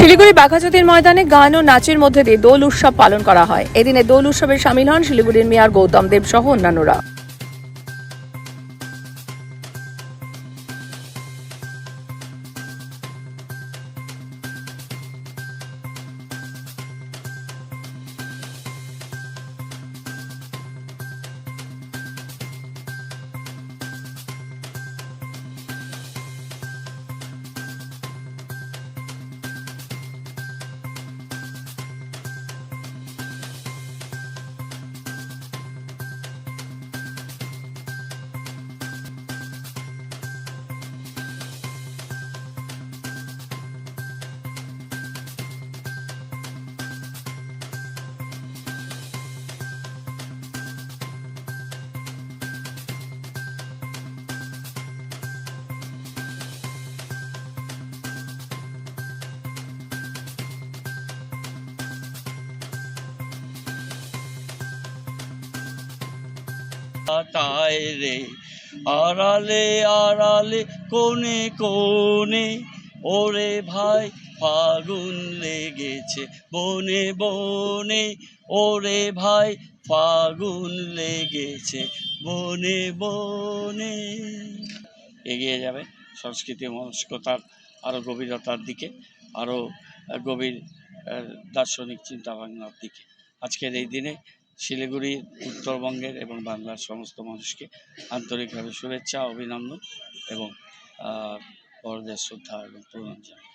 শিলিগুড়ি বাঘাযতীন ময়দানে গান ও নাচের মধ্যে দিয়ে দোল উৎসব পালন করা হয়। এদিনে দোল উৎসবে শামিল হন শিলিগুড়ির মেয়র গৌতম দেব সহ অন্যান্যরা। তাই রে আড়ালে আড়ালে কোণে কোণে ওরে ভাই ফাগুন লেগেছে বনে বনে, ওরে ভাই ফাগুন লেগেছে বনে বনে। এগিয়ে যাবে সংস্কৃতি মনস্কতার আরও গভীরতার দিকে, আরও গভীর দার্শনিক চিন্তাভাবনার দিকে। আজকের এই দিনে শিলিগুড়ি, উত্তরবঙ্গের এবং বাংলার সমস্ত মানুষকে আন্তরিকভাবে শুভেচ্ছা, অভিনন্দন এবং বড়দের শ্রদ্ধা এবং প্রণাম জানাই।